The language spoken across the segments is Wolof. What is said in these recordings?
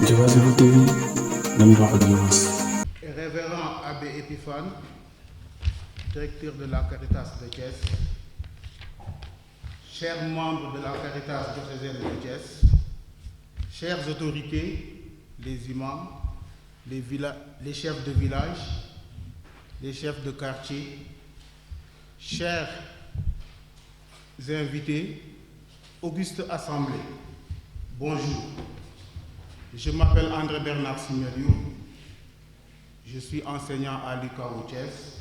Diobass TV dañu wax ak Diobass. Révérend Abbé Epiphane, directeur de la Caritas de Thiès, chers membres de la Caritas diocésaine de Thiès, chères autorités, les imams, les chefs de village, les chefs de quartier, chers invités, auguste assemblée, bonjour. Je m'appelle André Bernard Simerio. Je suis enseignant à l'UCAO Thiès.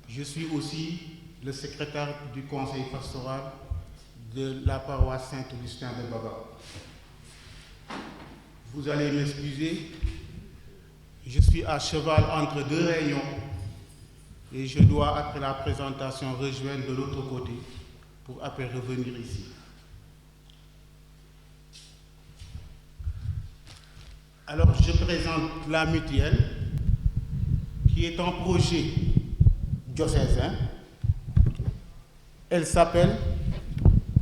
Je suis aussi le secrétaire du conseil pastoral de la paroisse Saint-Augustin de Baba. Vous allez m'excuser, je suis à cheval entre deux réunions et je dois, après la présentation, rejoindre de l'autre côté pour après revenir ici. Alors, je présente la mutuelle qui est un projet diocésain. Elle s'appelle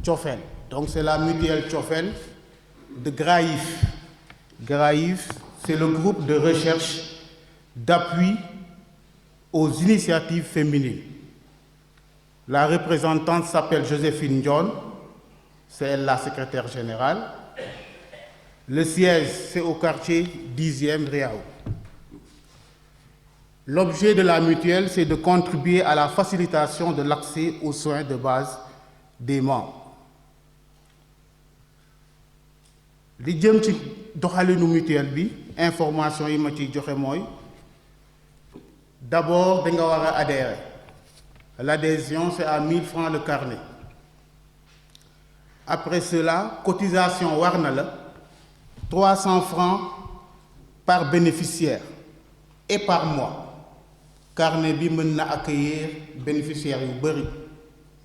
Thiofel. Donc, c'est la mutuelle Thiofel de Graïf. Graïf, c'est le groupe de recherche d'appui aux initiatives féminines. La représentante s'appelle Joséphine John, c'est elle la secrétaire générale. Le siège, c'est au quartier 10e Réao. L'objet de la mutuelle, c'est de contribuer à la facilitation de l'accès aux soins de base des membres. Li jëm ci doxalinu mutuelle bi information yi ma ciy joxe mooy d'abord da nga war a adhérer. L'adhésion, c'est à 1000 francs le carnet. Après cela, cotisation war na la 300 francs par bénéficiaire et par mois. Carnet bi mën na accueillir bénéficiaires yu bari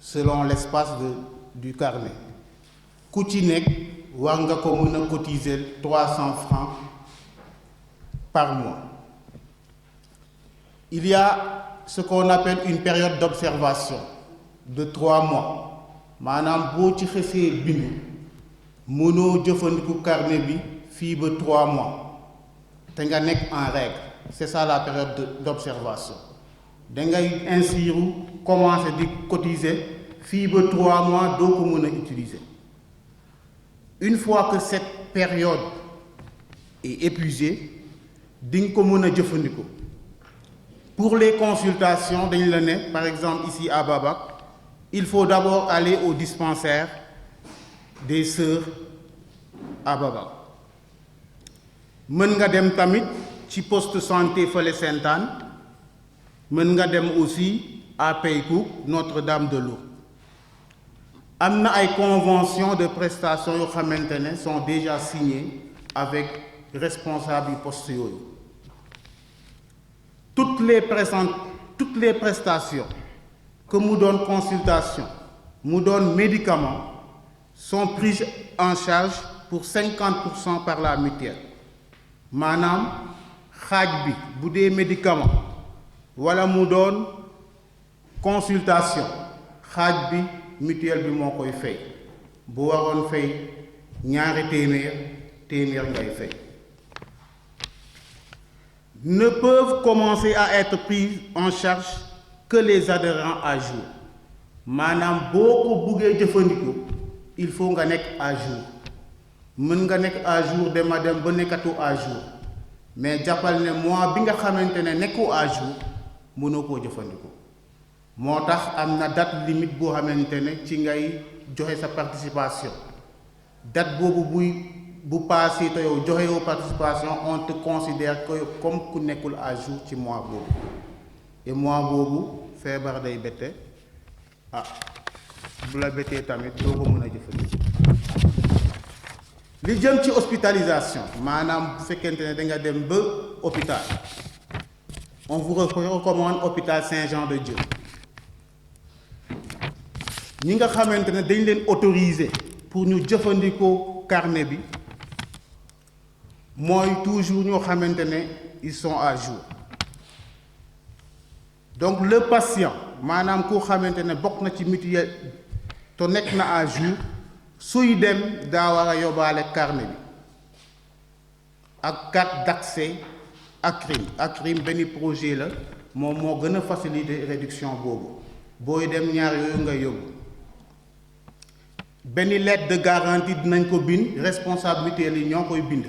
selon l'espace du carnet. Ku ci nekk war nga ko mën a cotiser 300 francs par mois. Il y a ce qu'on appelle une période d'observation de 3 mois. Maanaam boo ci xesee bindu mënoo jëfandiku carnet bi fii ba 3 mois te nga nekk en règle. C'est ça la période d'observation. Da ngay inscrire commencer di cotiser fii ba 3 mois doo ko mën a utiliser. Une fois que cette période est épuisée di nga ko mën a jëfandikoo. Pour les consultations dañ la ne par exemple ici à Babac, il faut d'abord aller au dispensaire des sœurs à Babac. Mën nga dem tamit ci poste santé fële Sainte-Anne, mën nga dem aussi à Peykouk, Notre-Dame de Lourdes. Am na ay conventions de prestations yoo xamante ne sont déjà signées avec responsables yu poste yooyu. Toutes les prestations que mu doon consultation mu doon médicaments sont prises en charge pour 50% par la mutuelle. Maanaam xaaj bi bu dee médicament wala mu doon consultation xaaj bi mutuelle bi moo koy fay. Bu waroon fay ñaari téeméer ngay fay. Ne peuvent commencer à être pris en charge que les adhérents à jour. Maanaam boo ko buggee jëfandikoo il faut nga nekk à jour. Mën nga nekk à jour dem ba nekkatu à jour mais jàppal ne mois bi nga xamante ne nekkoo à jour mënoo koo jëfandikoo. Moo tax am na date limite boo xamante ne ci ngay joxe sa participation. Date boobu bu passé te yow joxe yow participation on te considère que comme ku nekkul à jour ci mois boobu. Et mois boobu feebar day bette bu la bettee tamit doo ko mën a jëfandikoo. Li jëm ci hospitalisation maanaam bu fekkente ne da nga dem ba hôpital on vous recommande hôpital Saint-Jean-de-Dieu. Ñi nga xamante ne dañ leen autoriser pour ñu jëfandikoo carnet bi mooy toujours ñoo xamante ne ils sont à jour. Donc le patient maanaam ku xamante ne bokk na ci mutuelle te nekk na à jour suy dem daa war a yóbbaale carnet bi ak carte d'accès ACRIM benn projet la moom moo gën a faciliter réduction boobu booy dem ñaar yooyu nga yóbbu. benn lettre de garantie dinañ ko bind responsable mutuelle yi ñoo koy bind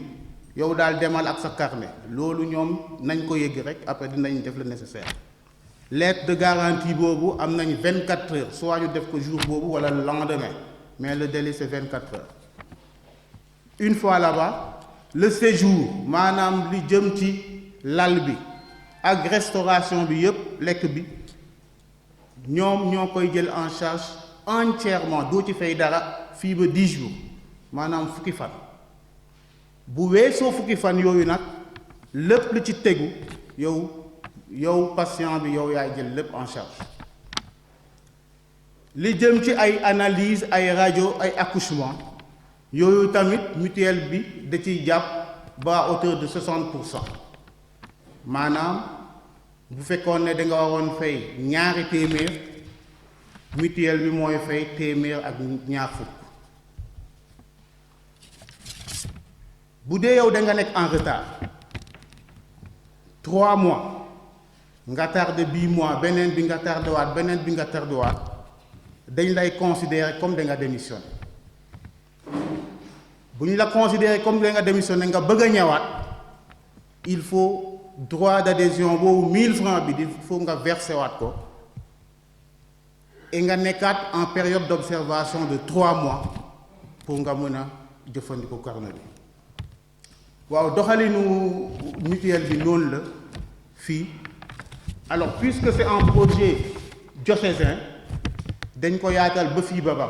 yow daal demal ak sa carnet loolu ñoom nañ ko yëg rek après dinañ def le nécessaire. lettre de garantie boobu am nañ 24 heures soit ñu def ko jour boobu wala le lendemain mais le délai c'est 24 heures. une fois là-bas le séjour maanaam li jëm ci lal bi ak restauration bi yëpp lekk bi ñoom ñoo koy jël en charge entièrement doo ci fay dara fii ba 10 jours maanaam fukki fan. bu weesoo fukki fan yooyu nag lépp lu ci tegu yow patient bi yow yaay jël lépp en charge. li jëm ci ay analyse ay rajo ay accouchement yooyu tamit mutuelle bi da ciy jàpp ba hauteur de 60%. maanaam bu fekkoon ne da nga waroon fay ñaari téeméer mutuelle bi mooy fay téeméer ak ñaar fukk. bu dee yow da nga nekk en retard 3 mois nga tardé bii mois beneen bi nga tardé waat beneen bi nga tardé waat dañ lay considérer comme da nga démissionné bu ñu la considérer comme da nga démissionné nga bëgg a ñëwaat il faut droit d'adhésion boobu 1000 francs bi il faut nga verser waat ko et nga nekkaat en période d'observation de 3 mois pour nga mën a jëfandikoo carnet bi. waaw doxalinu mutuelle bi noonu la fii alors puisque c'est un projet diocésain dañ ko yaatal ba fii ba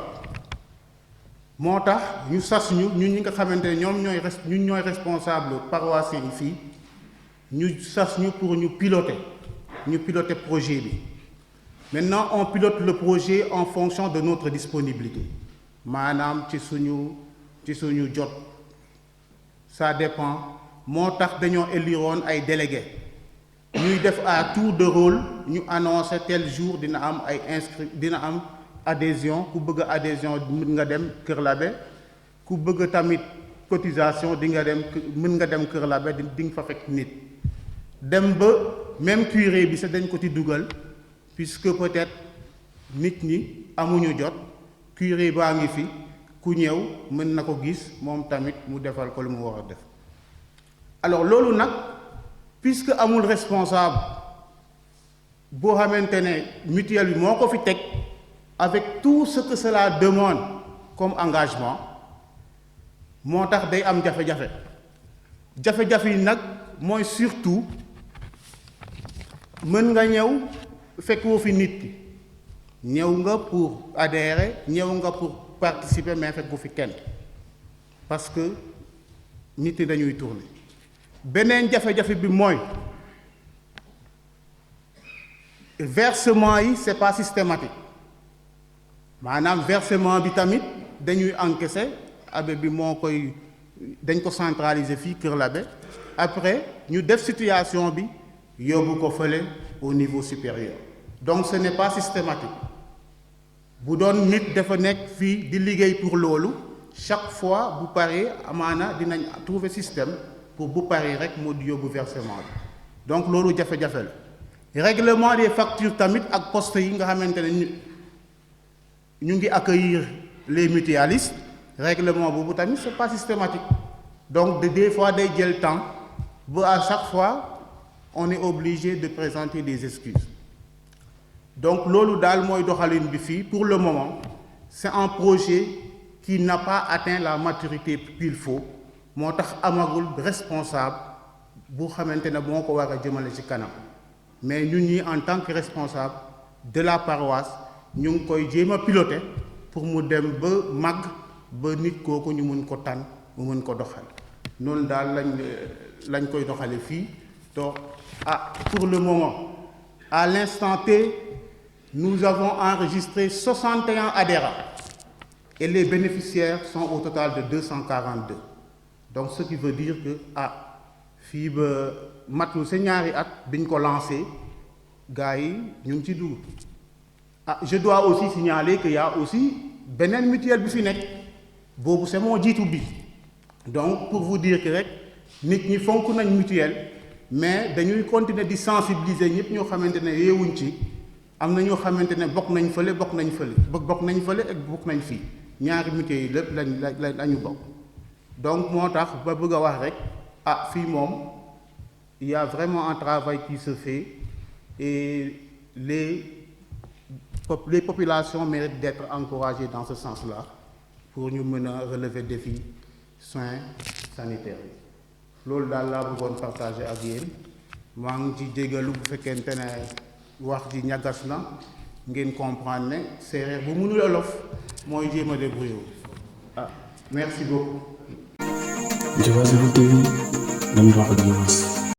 moo tax ñu sas ñun ñi nga xamante ne ñoom ñooy responsable paroissien yi fii ñu sas ñu pour ñu piloter projet bi. maintenant on pilote le projet en fonction de notre disponibilité maanaam ci suñu jot. ça dépend moo tax dañoo éliroon ay délégués ñuy def à tour de rôle ñu annoncer tel jour dina am ay dina am adhésion ku bëgg adhésion mën nga dem Kër Labé ku bëgg tamit cotisation mën nga dem Kër Labé di nga fa fekk nit dem ba même curé bi sax dañ ko ci dugal puisque peut-être nit ñi amuñu jot curé baa ngi fi. ku ñëw mën na ko gis moom tamit mu defal ko lu mu war a def alors loolu nag puisque amul responsable boo xamante ne mutuelle bi moo ko fi teg avec tout ce que cela demande comme engagement moo tax day am jafe-jafe yi nag mooy surtout mën nga ñëw fekkoo fi nit ki ñëw nga pour adhérer ñëw nga pour participer mais fekk bu fi kenn parce que nit ñi dañuy tourner beneen jafe-jafe bi mooy versement yi c'est pas systématique maanaam versement bi tamit dañuy encaisser abbé bi dañ ko centraliser fii Kër Labé après ñu def situation bi yóbbu ko fële au niveau supérieur donc ce n'est pas systématique. bu doon nit dafa nekk fii di liggéey pour loolu chaque fois bu paree amaana dinañ trouver système pour bu paree rek moo di yóbbu versement bi donc loolu jafe-jafe la. règlement des factures tamit ak poste yi nga xamante ne ñu ngi accueillir les mutualistes règlement boobu tamit c'est pas systématique donc des fois day jël temps ba à chaque fois on est obligé de présenter des excuses. donc loolu daal mooy doxalin bi fii pour le moment c'est un projet qui n'a pas atteint la maturité qu'il faut moo tax amagul responsable bu xamante ne moo ko war a jëmale ci kanam mais ñun ñi en tant que responsable de la paroisse ñu ngi koy jéem a piloter pour mu dem ba màgg ba nit kooku ñu mun ko tànn mu mun ko doxal noonu daal lañ koy doxale fii donc pour le moment à l'instant T nous avons enregistré 61 adhérents et les bénéficiaires sont au total de 242 donc ce qui veut dire que fii ba matul sa ñaari at biñ ko lancé gars yi ñu ngi ci dugg je dois aussi signaler que y a aussi beneen mutuelle bi fi nekk boobu c'est moo jiitu bi donc pour vous dire que rek nit ñi fonk nañ mutuelle mais dañuy continuer di sensibiliser ñëpp ñoo xamante ne yeewuñ ci. am na ñoo xamante ne bokk nañ fële bokk nañ fële ak bokk nañ fii ñaari mutuelle yi lépp lañu bokk donc moo tax ba bëgg a wax rek fii moom il y a vraiment un travail qui se fait et les populations méritent d'être encouragées dans ce sens-là pour ñu mën a relever défi soins sanitaires yi loolu daal laa bëggoon partager ak yéen maa ngi ci jégalu bu fekkente ne wax ji ñagas na ngeen comprendre ne séeréer bu mënul olof mooy jéem a débrouiller merci beaucoup. Diobass Info TV, Namdoua ak Diobass.